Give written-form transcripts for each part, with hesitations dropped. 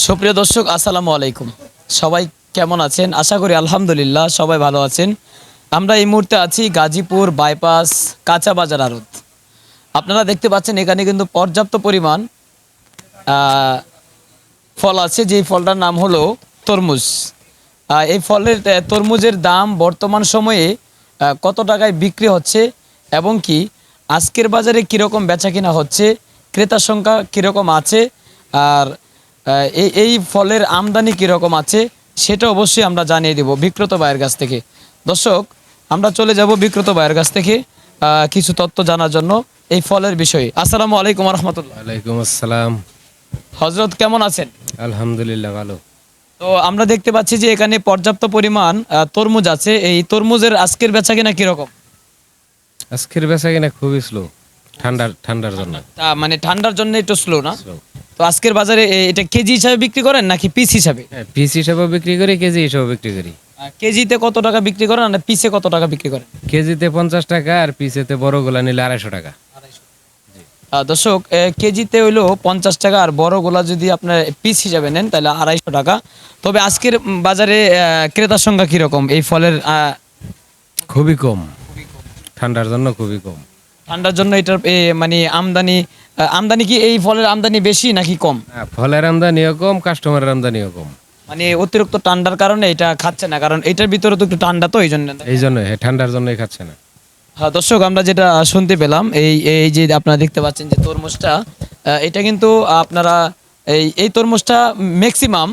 সুপ্রিয় দর্শক, আসসালামু আলাইকুম। সবাই কেমন আছেন? আশা করি আলহামদুলিল্লাহ সবাই ভালো আছেন। আমরা এই মুহূর্তে আছি গাজীপুর বাইপাস কাঁচা বাজার আড়ত। আপনারা দেখতে পাচ্ছেন এখানে কিন্তু পর্যাপ্ত পরিমাণ ফল আছে, যেই ফলটার নাম হলো তরমুজ। এই ফলের তরমুজের দাম বর্তমান সময়ে কত টাকায় বিক্রি হচ্ছে এবং কি আজকের বাজারে কীরকম বেচা কিনা হচ্ছে, ক্রেতার সংখ্যা কীরকম আছে, আর এই ফলের আমদানি কীরকম আছে সেটা অবশ্যই আমরা জানিয়ে দেব বিক্রেতা ভাইয়ের কাছ থেকে। দর্শক, আমরা চলে যাব বিক্রেতা ভাইয়ের কাছ থেকে কিছু তথ্য জানার জন্য এই ফলের বিষয়ে। আসসালামু আলাইকুম রহমতুল্লাহ। ওয়ালাইকুম আসসালাম। হজরত, কেমন আছেন? আলহামদুলিল্লাহ ভালো। তো আমরা দেখতে পাচ্ছি যে এখানে পর্যাপ্ত পরিমাণ তরমুজ আছে। এই তরমুজের আজকের বেচা কিনা কিরকম? আজকের বেচা কিনা খুবই স্লো, ঠান্ডার জন্য। মানে ঠান্ডার জন্য একটু স্লো না? স্লো। তো আজকের বাজারে এটা কেজি হিসাবে বিক্রি করেন নাকি পিস হিসাবে? পিস হিসাবে বিক্রি করি, কেজি হিসাবে বিক্রি করি। কেজিতে কত টাকা বিক্রি করেন আর পিসে কত টাকা বিক্রি করেন? কেজিতে 50 টাকা আর পিসেতে বড়গুলা নিলে 250 টাকা। দর্শক, কেজিতে হইলো 50 টাকা, আর বড়গুলা যদি আপনার পিস হিসাবে নেন তাহলে 250 টাকা। তবে আজকের বাজারে ক্রেতার সংখ্যা কিরকম এই ফলের? খুবই কম, ঠান্ডার জন্য খুবই কম। ঠান্ডার জন্য এটার মানে আমদানি কি এই ফলের আমদানি বেশি নাকি কম? ফলের আমদানিও কম, কাস্টমারের আমদানিও কম। মানে অতিরিক্ত ঠান্ডার কারণে এটা খাচ্ছে না, কারণ এটার ভিতরে তো একটু ঠান্ডা, তো এই জন্য ঠান্ডার জন্যই খাচ্ছে না। হ্যাঁ দর্শক, আমরা যেটা শুনতে পেলাম এই এই যে আপনারা দেখতে পাচ্ছেন যে তরমুজটা, এটা কিন্তু আপনারা এই তরমুজটা ম্যাক্সিমাম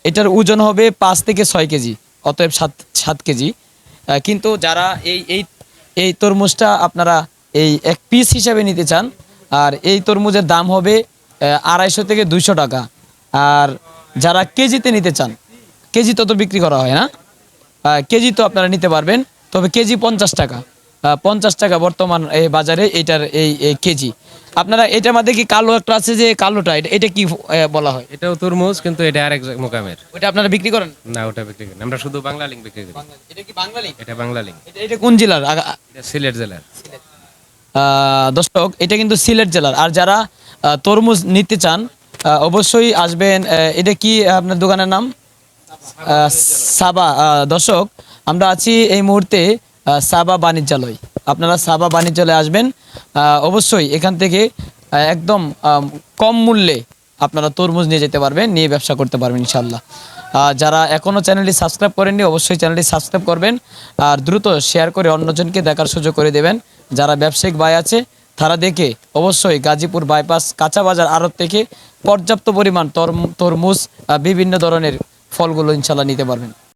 এটার ওজন হবে 5 থেকে 6 কেজি, অতএব 7 কেজি। কিন্তু যারা এই এই এই তরমুজটা আপনারা এই এক পিস হিসাবে নিতে চান, আর এই তরমুজের দাম হবে 250 থেকে 200 টাকা। আর যারা কেজিতে নিতে চান, কেজি তো বিক্রি করা হয় না, কেজি তো আপনারা নিতে পারবেন, তবে কেজি 50 টাকা। 50 টাকা বর্তমান এই বাজারে এটার এই কেজি। আপনারা এটার মধ্যে কি কালো একটা আছে, যে কালোটা এটা কি বলা হয়? এটাও তরমুজ, কিন্তু এটা আরেক মোকামের। ওটা আপনারা বিক্রি করেন না, ওটা বিক্রি করি না। আমরা শুধু বাংলা লিঙ্ক বিক্রি করি। এটা কি বাঙালি? এটা বাংলা লিঙ্ক। এটা কোন জেলার? এটা সিলেট জেলার। দর্শক, এটা কিন্তু সিলেট জেলার। আর যারা তরমুজ নিতে চান অবশ্যই আসবেন। এটা কি আপনার দোকানের নাম? সাবা। দর্শক, আমরা আছি এই মুহূর্তে সাবা বাণিজ্যালয়। আপনারা সাবা বাণিজ্যালয়ে আসবেন, অবশ্যই এখান থেকে একদম কম মূল্যে আপনারা তরমুজ নিয়ে যেতে পারবেন, নিয়ে ব্যবসা করতে পারবেন ইনশাল্লাহ। যারা এখনও চ্যানেলটি সাবস্ক্রাইব করেননি অবশ্যই চ্যানেলটি সাবস্ক্রাইব করবেন, আর দ্রুত শেয়ার করে অন্যজনকে দেখার সুযোগ করে দেবেন। যারা ব্যবসায়িক ভাই আছে তারা দেখে অবশ্যই গাজীপুর বাইপাস কাঁচা বাজার আড়ত থেকে পর্যাপ্ত পরিমাণ তরমুজ বিভিন্ন ধরনের ফলগুলো ইনশাল্লাহ নিতে পারবেন।